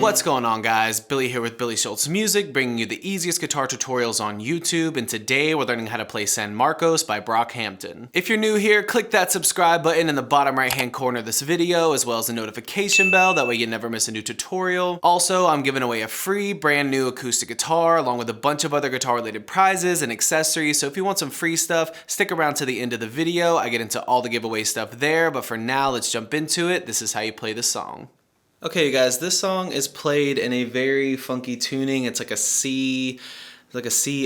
What's going on, guys? Billy here with Billy Schultz Music, bringing you the easiest guitar tutorials on YouTube, and today we're learning how to play San Marcos by Brockhampton. If you're new here, click that subscribe button in the bottom right hand corner of this video, as well as the notification bell, that way you never miss a new tutorial. Also, I'm giving away a free brand new acoustic guitar, along with a bunch of other guitar related prizes and accessories, so if you want some free stuff, stick around to the end of the video. I get into all the giveaway stuff there, but for now, let's jump into it. This is how you play the song. Okay, you guys, this song is played in a very funky tuning. It's like a C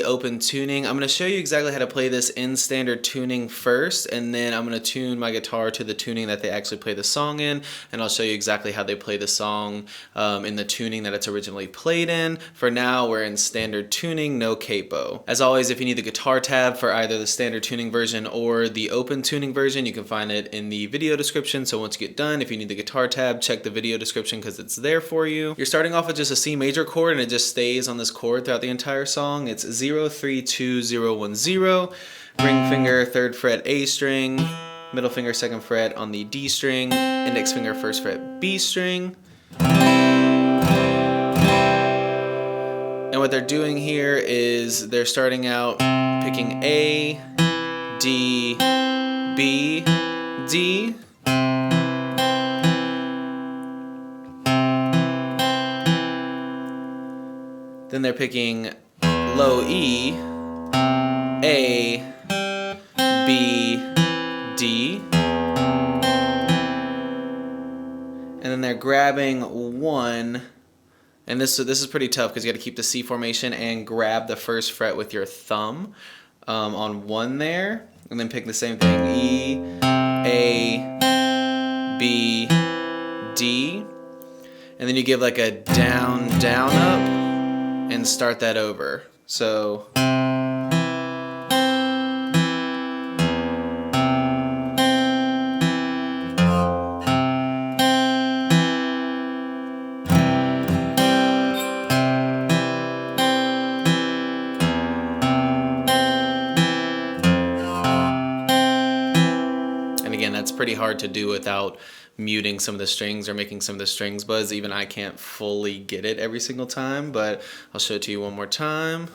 open tuning. I'm going to show you exactly how to play this in standard tuning first, and then I'm going to tune my guitar to the tuning that they actually play the song in, and I'll show you exactly how they play the song in the tuning that it's originally played in. For now, we're in standard tuning, no capo. As always, if you need the guitar tab for either the standard tuning version or the open tuning version, you can find it in the video description. So once you get done, if you need the guitar tab, check the video description because it's there for you. You're starting off with just a C major chord, and it just stays on this chord throughout the entire song. It's 032010, ring finger 3rd fret A string, middle finger 2nd fret on the D string, index finger 1st fret B string. And what they're doing here is they're starting out picking A, D, B, D. Then they're picking low E, A, B, D, and then they're grabbing 1, and this is pretty tough because you got to keep the C formation and grab the 1st fret with your thumb on 1 there, and then pick the same thing, E, A, B, D, and then you give like a down, down, up, and start that over. So and again, that's pretty hard to do without muting some of the strings or making some of the strings buzz. Even I can't fully get it every single time, but I'll show it to you one more time.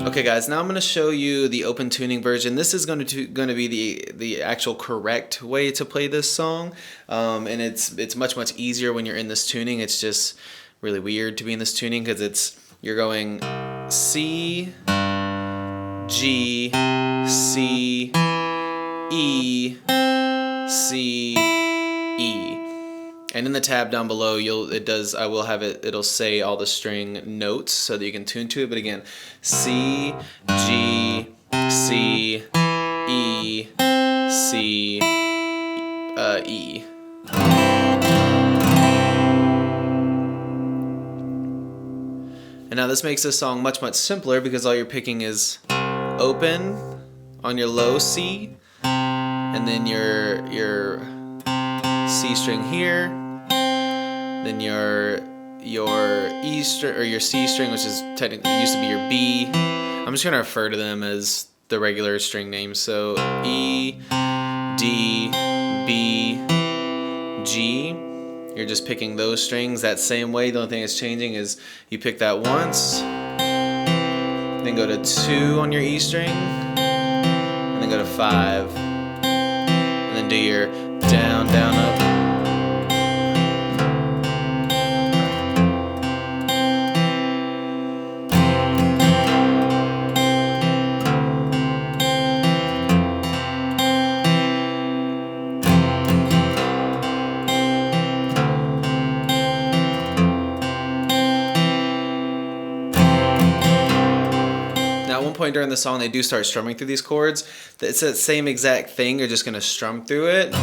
Okay guys, now I'm going to show you the open tuning version. This is going to be the actual correct way to play this song, and it's much easier when you're in this tuning. It's just really weird to be in this tuning because you're going C, G, C, E, C, E. And in the tab down below, it'll say all the string notes so that you can tune to it. But again, C, G, C, E, C, E. And now this makes this song much simpler because all you're picking is open on your low C, and then your C string here, then your E string or your C string, which is technically used to be your B. I'm just gonna refer to them as the regular string names. So E, D, B, G. You're just picking those strings that same way. The only thing that's changing is you pick that once, then go to 2 on your E string, and then go to 5, and then do your down, down, up. Now at one point during the song, they do start strumming through these chords. It's that same exact thing. You're just going to strum through it.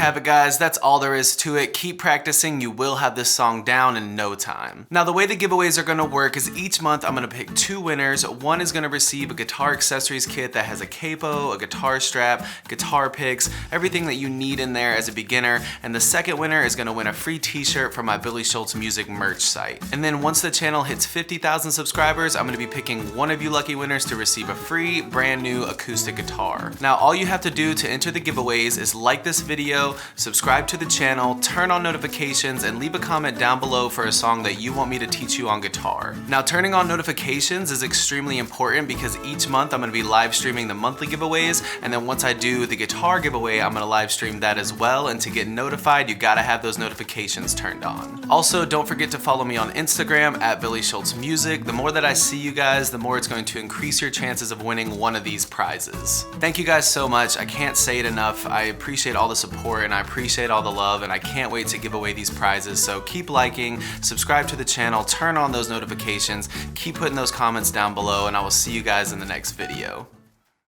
have it, guys. That's all there is to it. Keep practicing. You will have this song down in no time. Now, the way the giveaways are gonna work is each month I'm gonna pick 2 winners. One is gonna receive a guitar accessories kit that has a capo, a guitar strap, guitar picks, everything that you need in there as a beginner. And the second winner is gonna win a free t-shirt from my Billy Schultz Music merch site. And then once the channel hits 50,000 subscribers, I'm gonna be picking one of you lucky winners to receive a free brand new acoustic guitar. Now, all you have to do to enter the giveaways is like this video, subscribe to the channel, turn on notifications, and leave a comment down below for a song that you want me to teach you on guitar. Now, turning on notifications is extremely important because each month I'm gonna be live streaming the monthly giveaways, and then once I do the guitar giveaway, I'm gonna live stream that as well, and to get notified, you gotta have those notifications turned on. Also, don't forget to follow me on Instagram at billyshultzmusic. The more that I see you guys, the more it's going to increase your chances of winning one of these prizes. Thank you guys so much. I can't say it enough. I appreciate all the support and I appreciate all the love, and I can't wait to give away these prizes. So keep liking, subscribe to the channel, turn on those notifications, keep putting those comments down below, and I will see you guys in the next video.